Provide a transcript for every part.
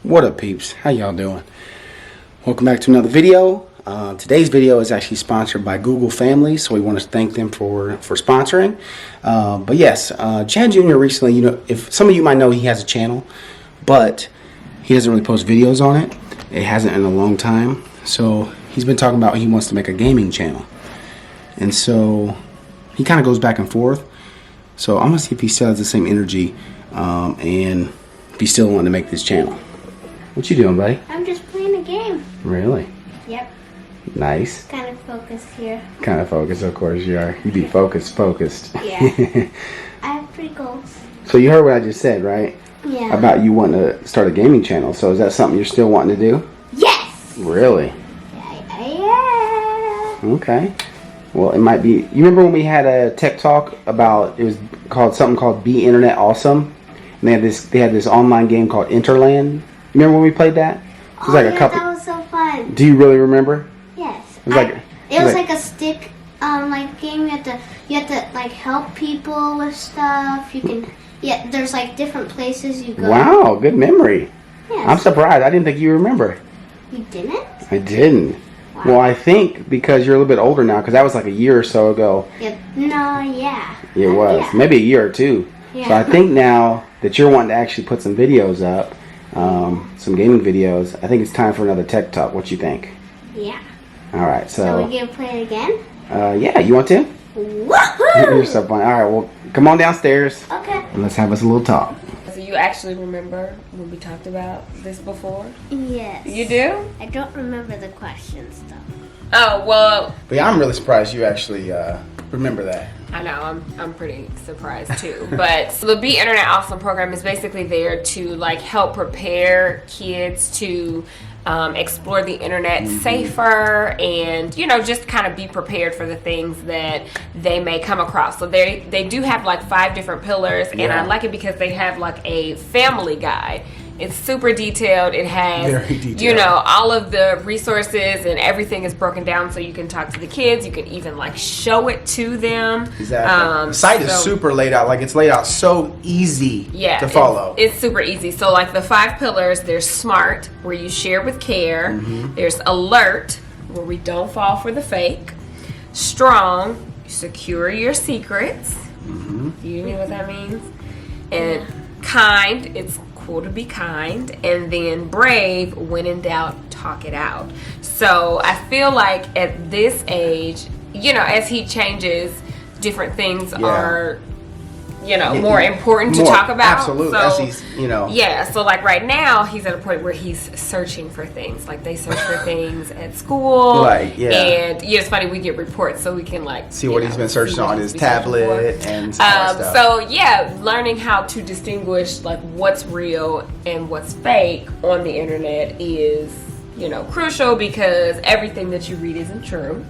What up, peeps? How y'all doing? Welcome back to another video. Today's video is actually sponsored by Google Family, so we want to thank them for sponsoring. But yes, Chad Jr. recently, if some of you might know, he has a channel, but he doesn't really post videos on it. It hasn't in a long time. So he's been talking about he wants to make a gaming channel, and so he kind of goes back and forth. So I'm gonna see if he still has the same energy, and if he still wanting to make this channel. What you doing, buddy? I'm just playing a game. Really? Yep. Nice. Kind of focused here. Kind of focused, of course you are. You be focused. Yeah. I have 3 goals. So you heard what I just said, right? Yeah. About you wanting to start a gaming channel. So is that something you're still wanting to do? Yes! Really? Yeah. Okay. Well, it might be. You remember when we had a tech talk about, it was called something called Be Internet Awesome? And they had this online game called Interland. Remember when we played that? It was That was so fun. Do you really remember? Yes. It was like a stick like game. You have to like help people with stuff. There's like different places you go. Wow, good memory. Yes. I'm surprised. I didn't think you remember. You didn't? I didn't. Wow. Well, I think because you're a little bit older now, because that was like a year or so ago. Yeah. No, yeah. It was. Yeah. Maybe a year or two. Yeah. So I think now that you're wanting to actually put some videos up, some gaming videos, I think it's time for another tech talk. What you think? Yeah. All right. So we gonna play it again? Yeah. You want to? Woohoo! You're so funny. All right. Well, come on downstairs. Okay. And let's have us a little talk. So you actually remember when we talked about this before? Yes. You do? I don't remember the questions though. Oh, well, But yeah, I'm really surprised you actually remember that. I know, I'm pretty surprised too. But so the Be Internet Awesome program is basically there to like help prepare kids to explore the internet safer, and just kind of be prepared for the things that they may come across. So they do have like 5 different pillars, and I like it because they have like a family guide. It's super detailed. It has, very detailed. all of the resources, and everything is broken down so you can talk to the kids. You can even like show it to them. Exactly. The site is super laid out. Like, it's laid out so easy to follow. It's super easy. So like the 5 pillars, there's smart, where you share with care. There's alert, where we don't fall for the fake. Strong, you secure your secrets. You know what that means? And kind, it's cool to be kind. And then brave, when in doubt, talk it out. So I feel like at this age, as he changes, different things are more important to talk about. Absolutely. So, as he's, yeah, so like right now he's at a point where he's searching for things. Like they search for things at school. Right, yeah. And it's funny, we get reports so we can like see what he's been searching on his tablet and stuff. So yeah, learning how to distinguish like what's real and what's fake on the internet is, crucial, because everything that you read isn't true.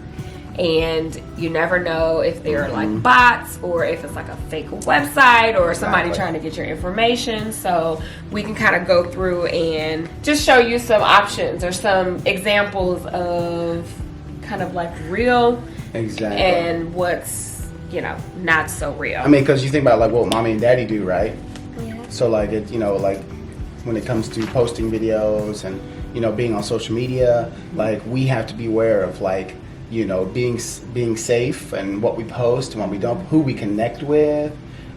And you never know if they're like bots, or if it's like a fake website, or somebody trying to get your information. So we can kind of go through and just show you some options or some examples of kind of like real and what's not so real. I mean, because you think about like what mommy and daddy do, right? Yeah. So like it, like when it comes to posting videos and being on social media, like we have to be aware of like being safe, and what we post and what we don't, who we connect with,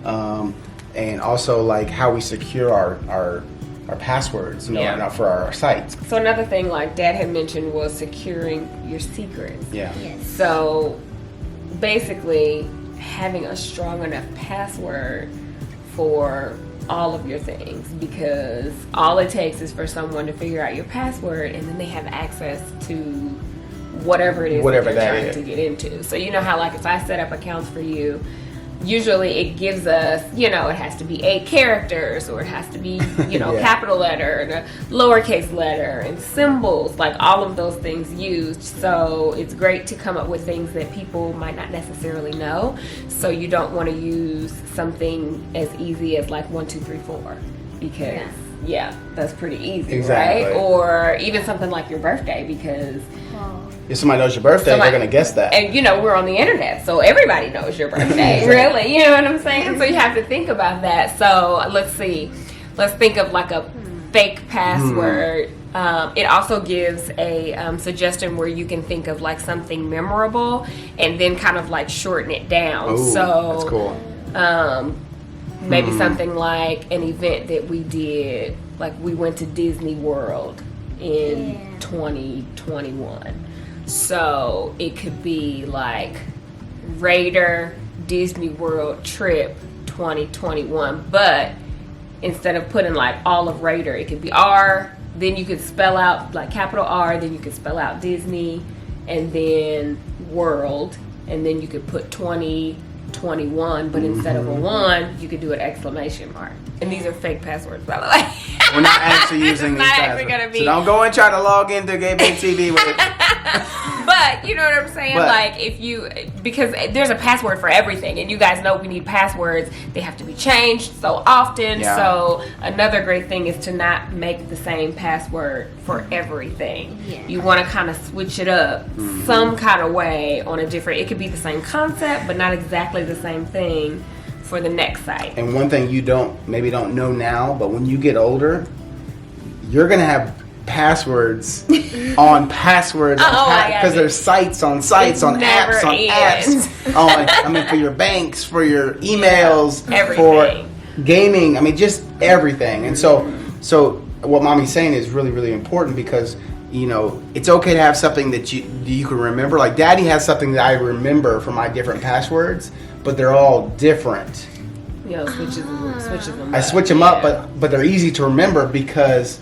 and also like how we secure our passwords, for our sites. So another thing, like Dad had mentioned, was securing your secrets. Yeah. Yes. So basically, having a strong enough password for all of your things, because all it takes is for someone to figure out your password, and then they have access to whatever it is that they're trying to get into. So how like if I set up accounts for you, usually it gives us, it has to be 8 characters, or it has to be, capital letter and a lowercase letter and symbols, like all of those things used. So it's great to come up with things that people might not necessarily know. So you don't want to use something as easy as like 1, 2, 3, 4, because that's pretty easy, right? Or even something like your birthday, because if somebody knows your birthday, they're gonna guess that. And we're on the internet, so everybody knows your birthday. Really, you know what I'm saying? So you have to think about that. So let's see. Let's think of like a fake password. It also gives a suggestion where you can think of like something memorable and then kind of like shorten it down. Ooh, so that's cool. Maybe something like an event that we did, like we went to Disney World in 2021. So it could be like Raider Disney World trip 2021, but instead of putting like all of Raider, it could be R, then you could spell out like capital R, then you could spell out Disney, and then World, and then you could put 2021, but instead of a 1, you could do an exclamation mark. And these are fake passwords, by the way. We're not actually using these not actually passwords. gonna be. So don't go and try to log into GabeBabeTV with it. But you know what I'm saying? But, like if you, because there's a password for everything, and you guys know we need passwords. They have to be changed so often. Yeah. So another great thing is to not make the same password for everything. Yeah. You want to kind of switch it up some kind of way on a different. It could be the same concept, but not exactly the same thing for the next site. And one thing you maybe don't know now, but when you get older, you're gonna have passwords on passwords because there's sites on sites on apps on apps on, I mean, for your banks, for your emails, everything. for gaming, I mean, just everything. And so what mommy's saying is really, really important, because you know, it's okay to have something that you can remember. Like Daddy has something that I remember for my different passwords, but they're all different. You know, switches them I up. switch them up, but they're easy to remember because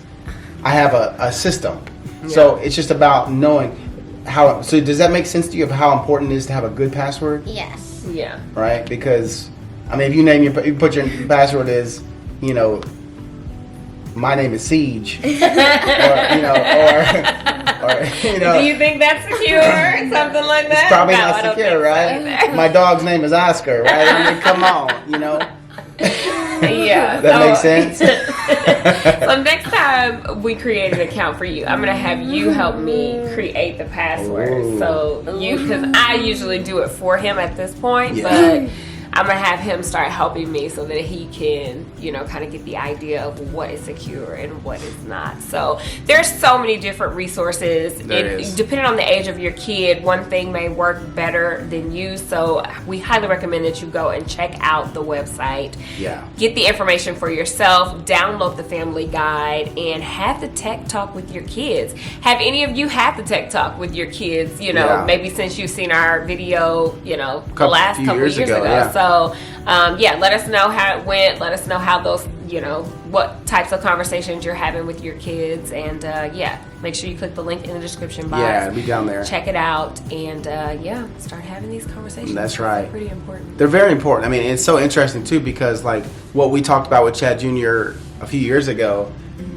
I have a system. So it's just about knowing how. So does that make sense to you of how important it is to have a good password? Yes. Yeah. Right? Because I mean, if you put your password is, you know, my name is Siege, or you know. Do you think that's secure? Something like that? It's probably No, I not don't secure, think so right? My dog's name is Oscar, right? I mean, come on, you know. Yeah. That makes sense. So next time we create an account for you, I'm gonna have you help me create the password. Ooh. So because I usually do it for him at this point, Yeah. but I'm gonna have him start helping me so that he can, you know, kind of get the idea of what is secure and what is not. So there's so many different resources. There is. Depending on the age of your kid, one thing may work better than you. So we highly recommend that you go and check out the website. Yeah. Get the information for yourself, download the family guide, and have the tech talk with your kids. Have any of you had the tech talk with your kids, you know, Yeah. maybe since you've seen our video, you know, the Few last couple years years ago, ago. yeah. So, yeah, let us know how it went. Let us know how those, you know, what types of conversations you're having with your kids. And, yeah, make sure you click the link in the description box. Yeah, it'll be down there. Check it out. And, yeah, start having these conversations. That's right. They're pretty important. They're very important. I mean, it's so interesting too, because like what we talked about with Chad Jr. a few years ago,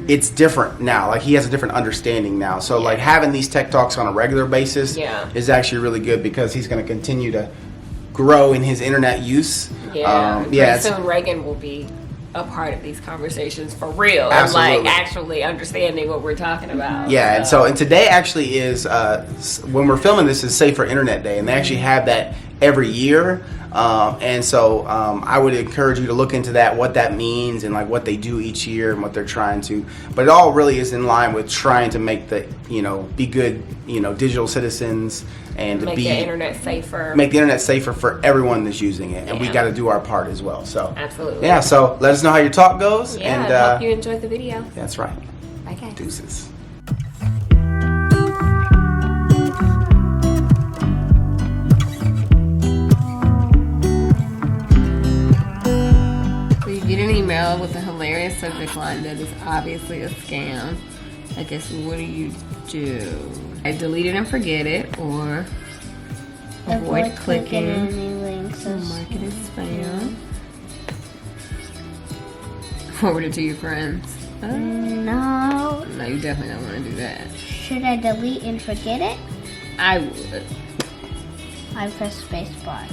it's different now. Like he has a different understanding now. So like having these tech talks on a regular basis is actually really good, because he's going to continue to grow in his internet use. Yeah, yeah. Pretty soon Reagan will be a part of these conversations for real, Absolutely. and like actually understanding what we're talking about. Yeah, and today actually is when we're filming this is Safer Internet Day, and they actually have that every year. And so I would encourage you to look into that, what that means, and like what they do each year and what they're trying to. But it all really is in line with trying to make be good, digital citizens, and to make the internet safer. Make the internet safer for everyone that's using it, and we Yeah. got to do our part as well. So Absolutely. yeah. So let us know how your talk goes, Yeah, and I hope you enjoyed the video. that's right. Bye, guys. Deuces. So you get an email with a hilarious subject line that is obviously a scam. I guess what do? I delete it and forget it, or avoid clicking any links. or mark it as spam. Forward it to your friends. No. No, you definitely don't want to do that. Should I delete and forget it? I would. I press spacebar.